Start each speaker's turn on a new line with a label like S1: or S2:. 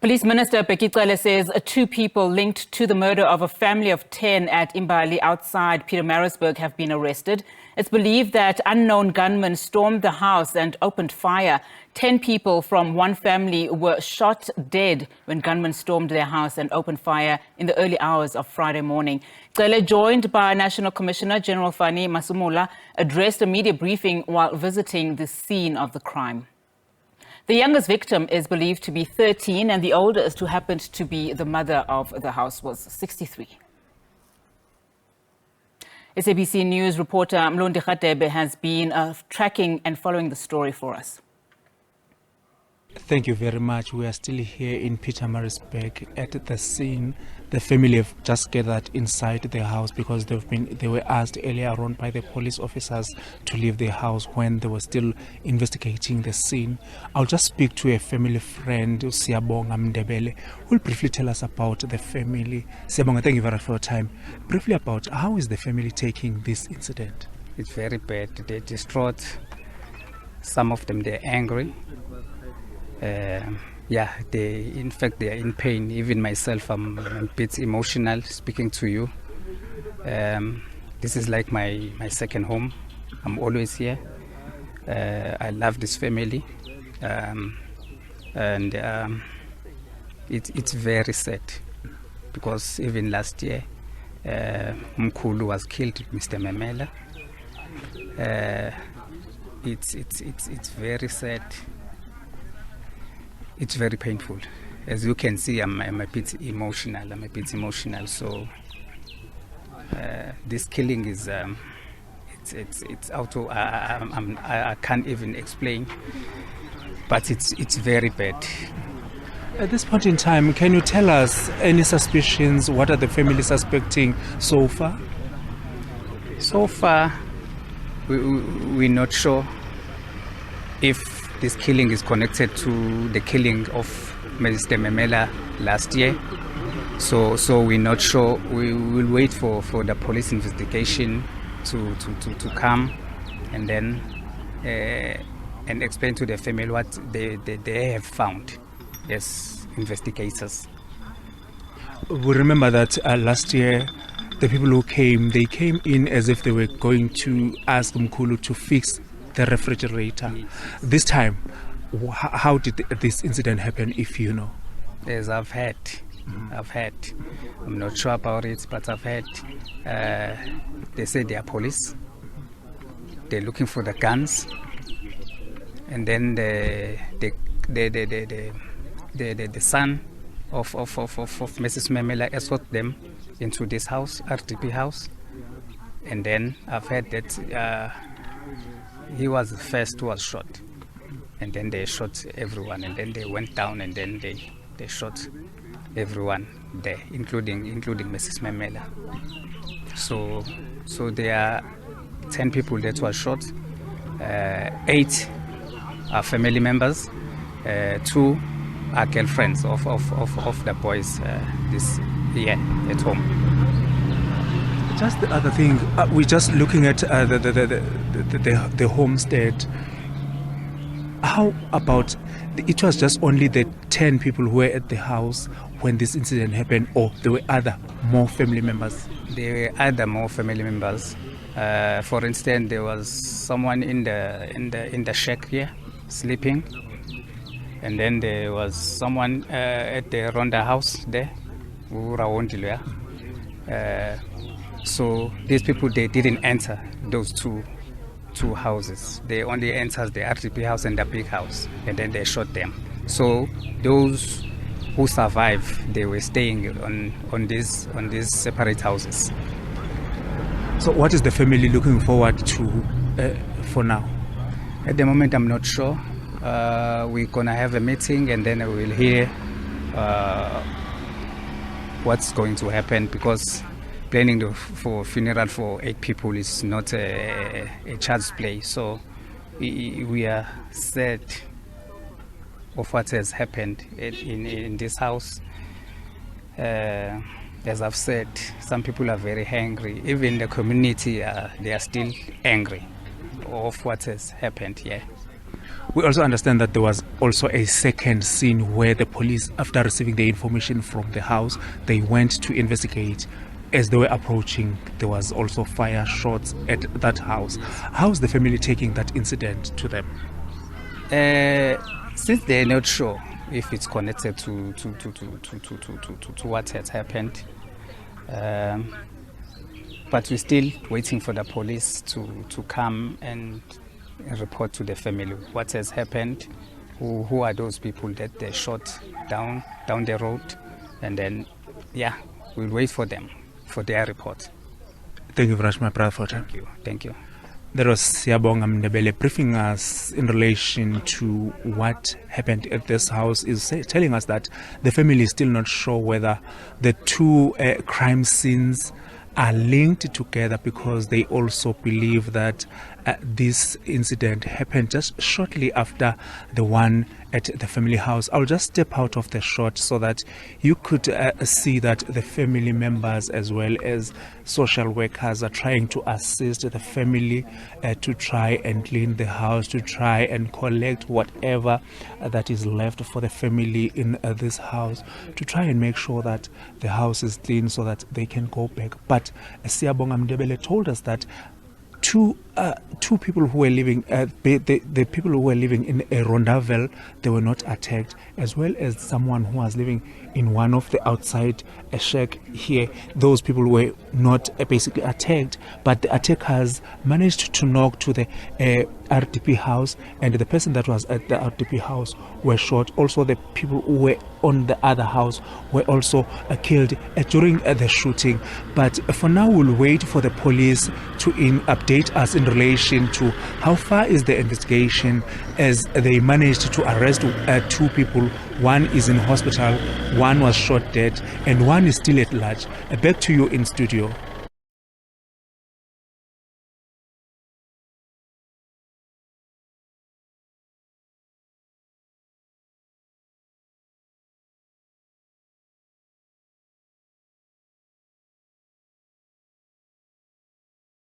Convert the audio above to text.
S1: Police Minister Bheki Cele says 2 people linked to the murder of a family of 10 at Imbali outside Pietermaritzburg have been arrested. It's believed that unknown gunmen stormed the house and opened fire. 10 people from one family were shot dead when gunmen stormed their house and opened fire in the early hours of Friday morning. Cele, joined by National Commissioner General Fani Masumula, addressed a media briefing while visiting the scene of the crime. The youngest victim is believed to be 13 and the oldest, who happened to be the mother of the house, was 63. SABC News reporter Mlondi Radebe has been tracking and following the story for us.
S2: Thank you very much. We are still here in Pietermaritzburg at the scene. The family have just gathered inside the house because they were asked earlier on by the police officers to leave the house when they were still investigating the scene. I'll just speak to a family friend, Mlondi, who will briefly tell us about the family. Siyabonga, thank you very much for your time. Briefly about how is the family taking this incident?
S3: It's very bad. They're distraught. Some of them, they're angry. In fact, they are in pain. Even myself, I'm a bit emotional speaking to you. This is like my second home. I'm always here. I love this family, it's very sad because even last year, Mkhulu was killed, Mr. Memela. It's very sad. It's very painful. As you can see, I'm a bit emotional. So this killing is it's out of I can't even explain, but it's very bad.
S2: At this point in time, can you tell us any suspicions? What are the family suspecting so far?
S3: So far, we're not sure if this killing is connected to the killing of Mr. Memela last year. So we're not sure. We will wait for the police investigation to come and then and explain to the family what they have found as investigators.
S2: We remember that last year the people who they came in as if they were going to ask Mkhulu to fix the refrigerator. Yes. This time, how did this incident happen, if you know?
S3: Yes, I've heard. I'm not sure about it, but I've heard. They say they are police. They're looking for the guns, and then the son of Mrs. Memela escort them into this house, Radebe house, and then I've heard that. He was the first who was shot, and then they shot everyone, and then they went down, and then they shot everyone there, including Mrs. Memela. So there are 10 people that were shot. 8 are family members. 2 are girlfriends of the boys this year at home.
S2: Just the other thing, we're just looking at the homestead. How about, it was just only the 10 people who were at the house when this incident happened, or there were more family members?
S3: There were more family members. For instance, there was someone in the shack here sleeping, and then there was someone at the Ronda house there, so these people, they didn't enter those two houses. They only entered the Radebe house and the big house, and then they shot them. So those who survived, they were staying on these separate houses.
S2: So what is the family looking forward to for now?
S3: At the moment, I'm not sure. We're gonna have a meeting, and then we'll hear what's going to happen, because planning for funeral for 8 people is not a child's play. So we are sad of what has happened in this house. As I've said, some people are very angry. Even the community, they are still angry of what has happened here.
S2: We also understand that there was also a second scene where the police, after receiving the information from the house, they went to investigate. As they were approaching, there was also fire shots at that house. How's the family taking that incident to them?
S3: Since they're not sure if it's connected to what has happened, but we're still waiting for the police to come and report to the family what has happened, who are those people that they shot down the road, and then we'll wait for them for their report.
S2: Thank you very much, my brother, for time.
S3: Thank you.
S2: That was Siyabonga Mndebele briefing us in relation to what happened at this house, is telling us that the family is still not sure whether the two crime scenes are linked together, because they also believe that this incident happened just shortly after the one at the family house. I'll just step out of the shot so that you could see that the family members as well as social workers are trying to assist the family to try and clean the house, to try and collect whatever that is left for the family in this house, to try and make sure that the house is clean so that they can go back. But Siyabonga Mndebele told us that two people who were living, the people who were living in a rondavel, they were not attacked, as well as someone who was living in one of the outside shack here. Those people were not basically attacked, but the attackers managed to knock to the RDP house, and the person that was at the RDP house were shot. Also, the people who were on the other house were also killed during the shooting. But for now, we'll wait for the police to update us in relation to how far is the investigation, as they managed to arrest two people. One is in hospital, one was shot dead, and one is still at large. Back to you in studio.